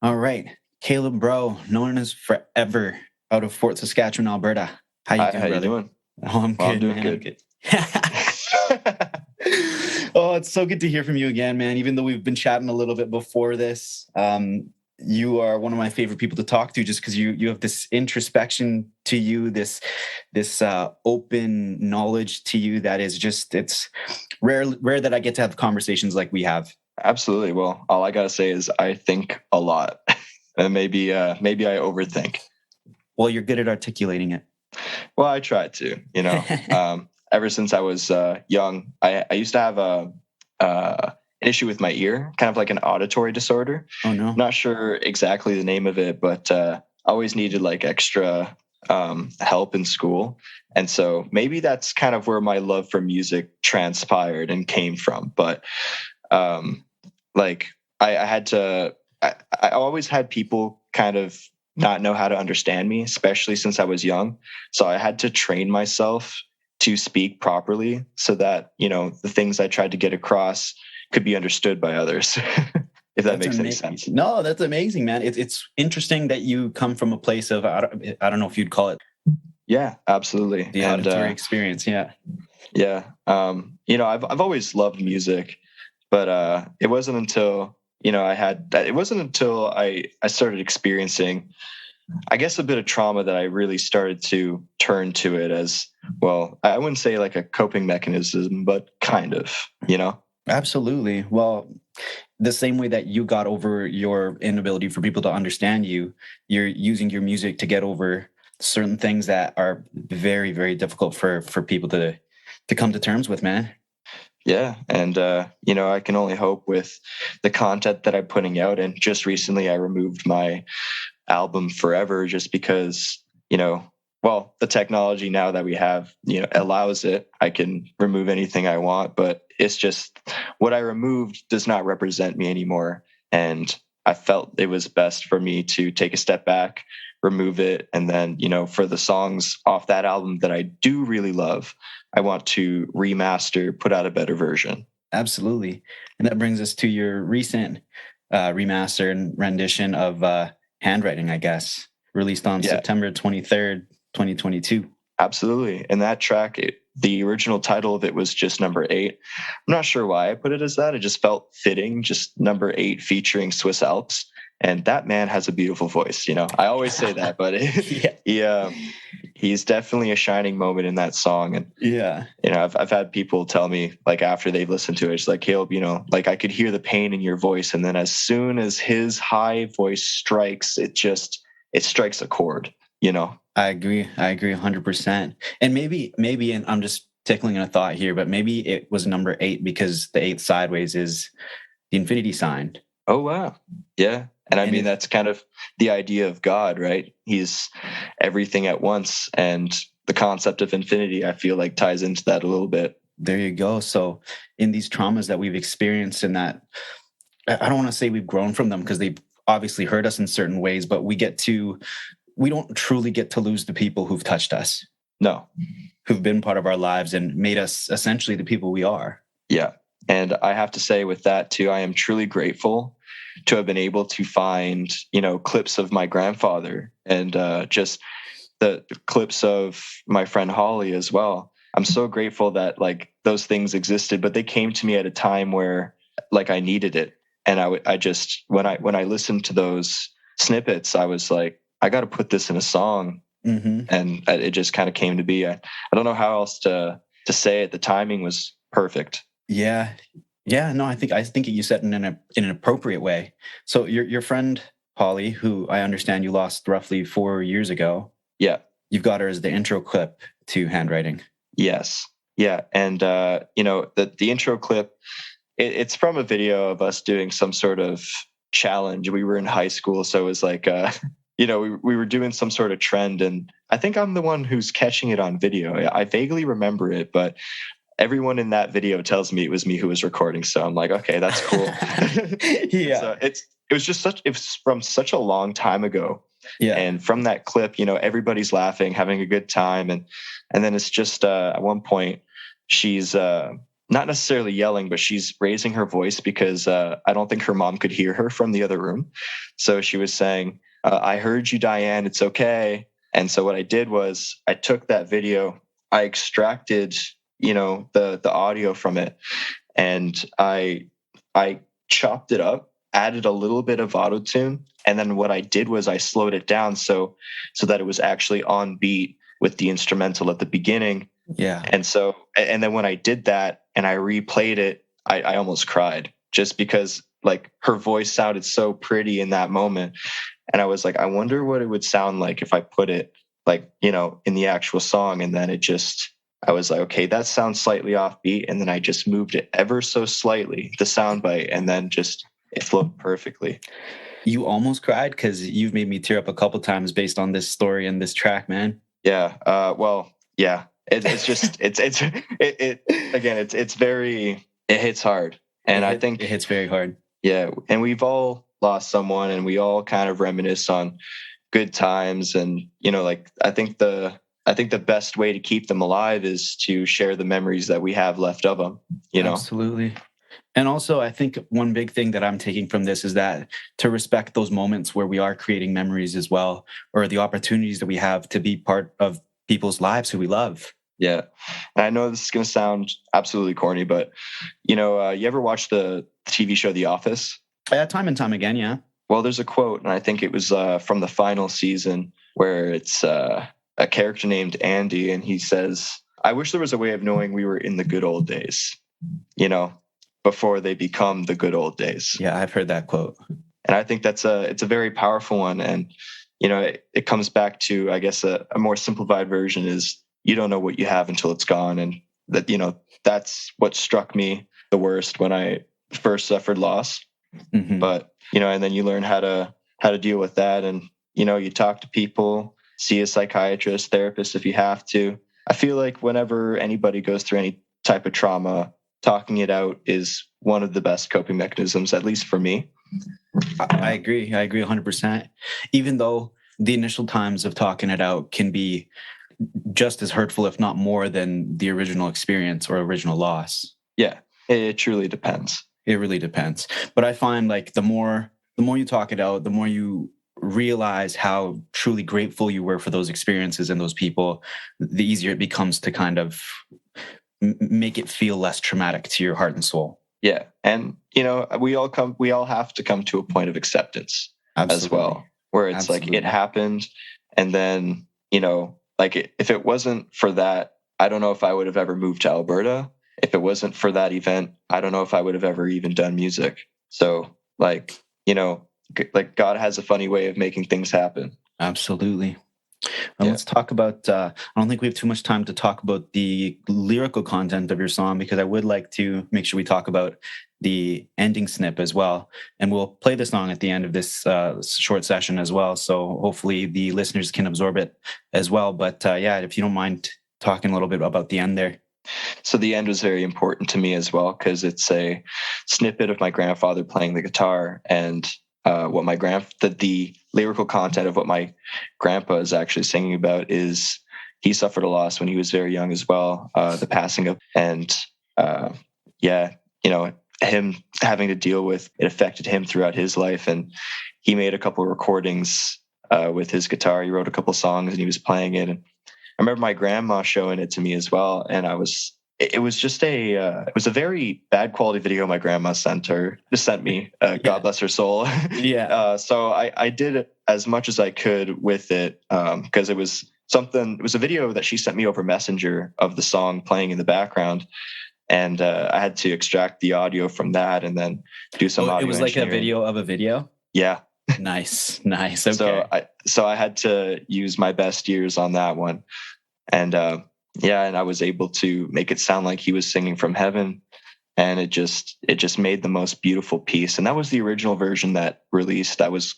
All right, Caleb, bro, known as Forever, out of Fort Saskatchewan, Alberta. How you Hi, how doing, you brother? doing? Oh, I'm Well, I'm good, doing man. I'm good. good. Oh, it's so good to hear from you again, man. Even though we've been chatting a little bit before this, you are one of my favorite people to talk to, just because you have this introspection to you, this open knowledge to you that is just it's rare that I get to have conversations like we have. Absolutely. Well, all I gotta say is I think a lot, and maybe I overthink. Well, you're good at articulating it. Well, I try to. Ever since I was young, I used to have an issue with my ear, kind of like an auditory disorder. Oh no. Not sure exactly the name of it, but always needed like extra help in school. And so maybe that's kind of where my love for music transpired and came from. But um, like I had to, I always had people kind of not know how to understand me, especially since I was young. So I had to train myself to speak properly so that, the things I tried to get across could be understood by others, if that That's makes any amazing. sense. No, that's amazing, man. It's interesting that you come from a place of I don't know if you'd call it Yeah, absolutely. the And auditory experience. Yeah, yeah, I've always loved music, but it wasn't until it wasn't until I started experiencing, I guess, a bit of trauma that I really started to turn to it as, well, I wouldn't say like a coping mechanism, but kind of, absolutely. Well, the same way that you got over your inability for people to understand you, you're using your music to get over certain things that are very, very difficult for people to come to terms with, man. Yeah. And, I can only hope with the content that I'm putting out. And just recently I removed my album Forever just because, well, the technology now that we have, allows it. I can remove anything I want, but it's just what I removed does not represent me anymore. And I felt it was best for me to take a step back, remove it, and then, for the songs off that album that I do really love, I want to remaster, put out a better version. Absolutely. And that brings us to your recent remaster and rendition of Handwriting, I guess, released on Yeah, September 23rd, 2022. absolutely. And that track, the original title of it was just number 8. I'm not sure why I put it as that. It just felt fitting, just number 8 featuring Swiss Alps. And that man has a beautiful voice. I always say that, but Yeah. he's definitely a shining moment in that song. And Yeah. I've had people tell me, like, after they've listened to it, it's like, Caleb, like, I could hear the pain in your voice, and then as soon as his high voice strikes, it strikes a chord. I agree. I agree 100%. And maybe, and I'm just tickling in a thought here, but maybe it was number 8 because the 8 sideways is the infinity sign. Oh, wow. Yeah. And I And mean, it, that's kind of the idea of God, right? He's everything at once. And the concept of infinity, I feel like, ties into that a little bit. there you go. So in these traumas that we've experienced, and that I don't want to say we've grown from them because they've obviously hurt us in certain ways, but we don't truly get to lose the people who've touched us, No. who've been part of our lives and made us essentially the people we are. Yeah. And I have to say with that too, I am truly grateful to have been able to find, clips of my grandfather and just the clips of my friend Holly as well. I'm so grateful that, like, those things existed, but they came to me at a time where, like, I needed it. And I just, when I listened to those snippets, I was like, I got to put this in a song. Mm-hmm. And it just kind of came to be. I don't know how else to say it. The timing was perfect. Yeah. Yeah. No, I think you said it in an appropriate way. So your friend Holly, who I understand you lost roughly 4 years ago, Yeah. you've got her as the intro clip to Handwriting. Yes. Yeah. And the intro clip, it's from a video of us doing some sort of challenge. We were in high school, so it was like we were doing some sort of trend, and I think I'm the one who's catching it on video. I vaguely remember it, but everyone in that video tells me it was me who was recording. So I'm like, okay, that's cool. Yeah. It was from such a long time ago. Yeah. And from that clip, everybody's laughing, having a good time. And then it's just at one point she's not necessarily yelling, but she's raising her voice because I don't think her mom could hear her from the other room. So she was saying, I heard you, Diane, it's okay. And so what I did was I took that video, I extracted, the audio from it, and I chopped it up, added a little bit of auto tune, and then what I did was I slowed it down so that it was actually on beat with the instrumental at the beginning. Yeah. And then when I did that and I replayed it, I almost cried just because like her voice sounded so pretty in that moment. And I was like, I wonder what it would sound like if I put it like, in the actual song. And then I was like, okay, that sounds slightly offbeat. And then I just moved it ever so slightly, the soundbite, and then just it flowed perfectly. You almost cried? Because you've made me tear up a couple times based on this story and this track, man. Yeah. Well, yeah. It's just it's very, it hits hard. And I think it hits very hard. Yeah. And we've all lost someone, and we all kind of reminisce on good times. And, like I think the best way to keep them alive is to share the memories that we have left of them, Absolutely. And also, I think one big thing that I'm taking from this is that to respect those moments where we are creating memories as well, or the opportunities that we have to be part of people's lives who we love. Yeah. And I know this is going to sound absolutely corny, but, you ever watch the TV show The Office? Time and time again, yeah. Well, there's a quote, and I think it was from the final season, where it's a character named Andy, and he says, I wish there was a way of knowing we were in the good old days, before they become the good old days. Yeah, I've heard that quote. And I think it's a very powerful one. And, it comes back to, I guess, a more simplified version is you don't know what you have until it's gone. And that, that's what struck me the worst when I first suffered loss. Mm-hmm. But, and then you learn how to deal with that. And, you talk to people, see a psychiatrist, therapist if you have to. I feel like whenever anybody goes through any type of trauma, talking it out is one of the best coping mechanisms, at least for me. I agree 100%. Even though the initial times of talking it out can be just as hurtful, if not more, than the original experience or original loss. Yeah, it truly depends. It really depends. But I find like the more you talk it out, the more you realize how truly grateful you were for those experiences and those people, the easier it becomes to kind of make it feel less traumatic to your heart and soul. Yeah. And, we all have to come to a point of acceptance. Absolutely. As well, where it's like it happened. And then, like if it wasn't for that, I don't know if I would have ever moved to Alberta. If it wasn't for that event, I don't know if I would have ever even done music. So like God has a funny way of making things happen. Absolutely. Let's talk about, I don't think we have too much time to talk about the lyrical content of your song, because I would like to make sure we talk about the ending snip as well. And we'll play the song at the end of this short session as well. So hopefully the listeners can absorb it as well. But if you don't mind talking a little bit about the end there. So the end was very important to me as well, because it's a snippet of my grandfather playing the guitar, and what the lyrical content of what my grandpa is actually singing about is he suffered a loss when he was very young as well, the passing of, and him having to deal with it affected him throughout his life. And he made a couple of recordings with his guitar. He wrote a couple of songs and he was playing it. And I remember my grandma showing it to me as well. And it was a very bad quality video my grandma sent me. God bless her soul. Yeah. So I did as much as I could with it, because it was a video that she sent me over Messenger of the song playing in the background. And I had to extract the audio from that and then do some audio. It was like a video of a video? Yeah. Nice. Okay. So I had to use my best years on that one. And and I was able to make it sound like he was singing from heaven. And it just made the most beautiful piece. And that was the original version that released. That was,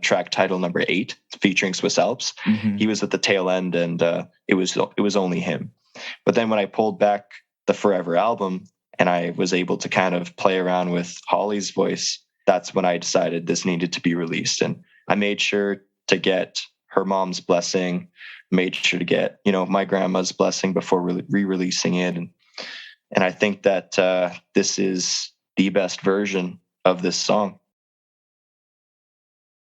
track title number 8, featuring Swiss Alps. Mm-hmm. He was at the tail end, and it was only him. But then when I pulled back the Forever album and I was able to kind of play around with Holly's voice, that's when I decided this needed to be released. And I made sure to get her mom's blessing, made sure to get, my grandma's blessing before re-releasing it. And I think that this is the best version of this song.